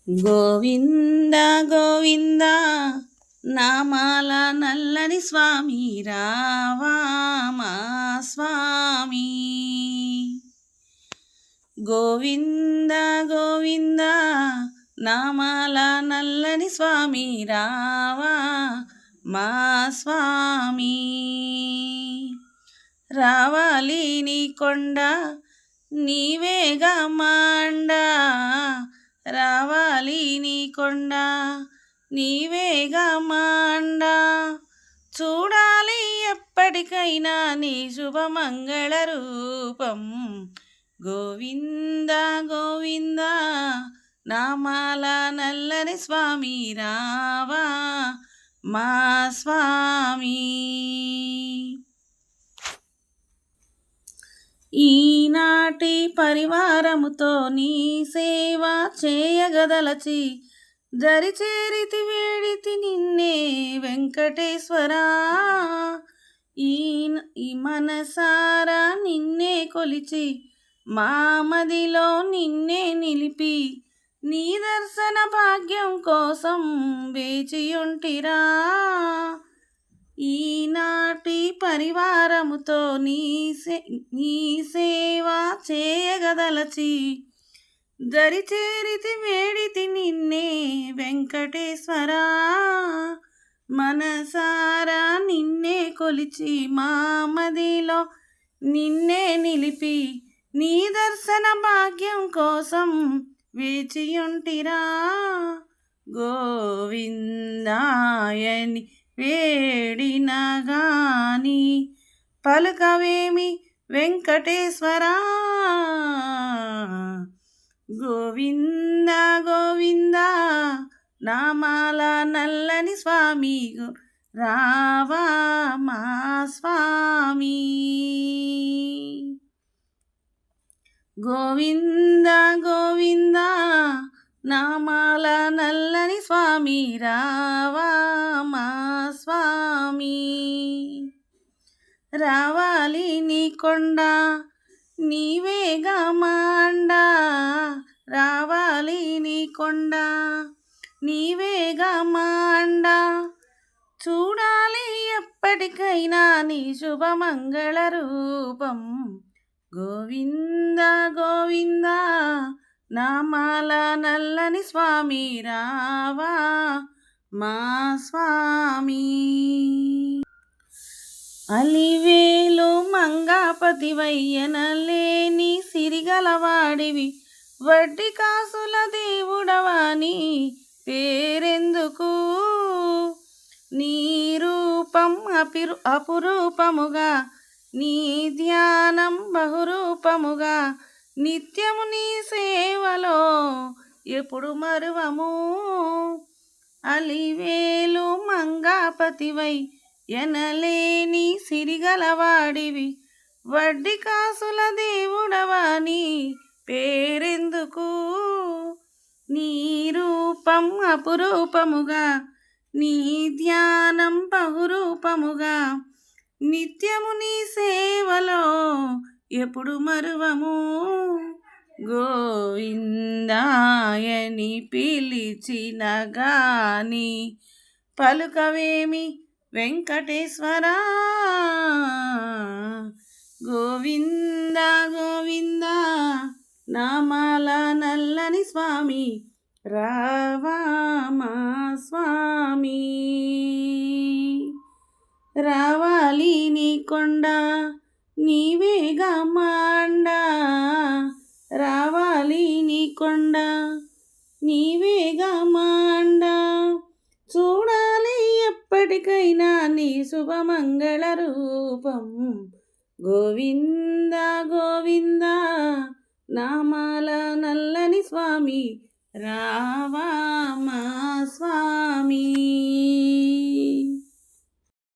గోవింద గోవింద నామాల నల్లని స్వామి రావా మా స్వామి. గోవింద గోవింద నామాల నల్లని స్వామి రావా మా స్వామి. రావాలి నీ కొండ నీవేగా మాండ, రావాలి నీ కొండ నీవేగా మాండ. చూడాలి ఎప్పటికైనా నీ శుభమంగళ రూపం. గోవింద గోవింద నామాల నల్లని స్వామి రావా మా స్వామి. ఈనాటి పరివారముతో నీ సేవ చేయగదలచి దరిచేరితి వేడితి నిన్నే వెంకటేశ్వరా. ఈ మనసారా నిన్నే కొలిచి మామదిలో నిన్నే నిలిపి నీ దర్శన భాగ్యం కోసం వేచియుంటిరా. ఈనాటి పరివారముతో నీ సేవ చేయగదలచి దరిచేరితి వేడితి నిన్నే వెంకటేశ్వరా. మనసారా నిన్నే కొలిచి మామదిలో నిన్నే నిలిపి నీ దర్శన భాగ్యం కోసం వేచియుంటిరా. గోవిందాయని వేడిన గాని పలుకవేమి వెంకటేశ్వరా. గోవింద గోవింద నామాల నల్లని స్వామి రావా మా స్వామి. గోవింద గోవింద నామాల నల్లని స్వామి రావా మా స్వామి. రావాలి నీ కొండ నీవేగా మాండ, రావాలి నీ కొండ నీవేగా మాండ. చూడాలి ఎప్పటికైనా నీ శుభమంగళ రూపం. గోవింద గోవింద నామాల నల్లని స్వామి రావా మా స్వామి. అలివేలు మంగాపతి వయ్యనలేని సిరిగలవాడివి, వడ్డీ కాసుల దేవుడవాని పేరెందుకు. నీ రూపం అపురూపముగా నీ ధ్యానం బహురూపముగా నిత్యము నీ సేవలో ఎప్పుడు మరువము. అలివేలు మంగాపతివై ఎనలేని సిరిగలవాడివి, వడ్డీ కాసుల దేవుడవాని పేరెందుకు. నీ రూపం అపురూపముగా నీ ధ్యానం బహురూపముగా నిత్యము నీ సేవలో ఎప్పుడు మరువము. గోవిందాయని పిలిచిన గాని పలుకవేమి వెంకటేశ్వరా. గోవింద గోవింద నామాల నల్లని స్వామి రావా మా స్వామి. రావాలి నీ కొండ నీవేగా మాండ, రావాలి నీ కొండ నీవేగా మాండ. చూడాలి ఎప్పటికైనా నీ శుభమంగళ రూపం. గోవింద గోవింద నామాల నల్లని స్వామి రావా మా స్వామి.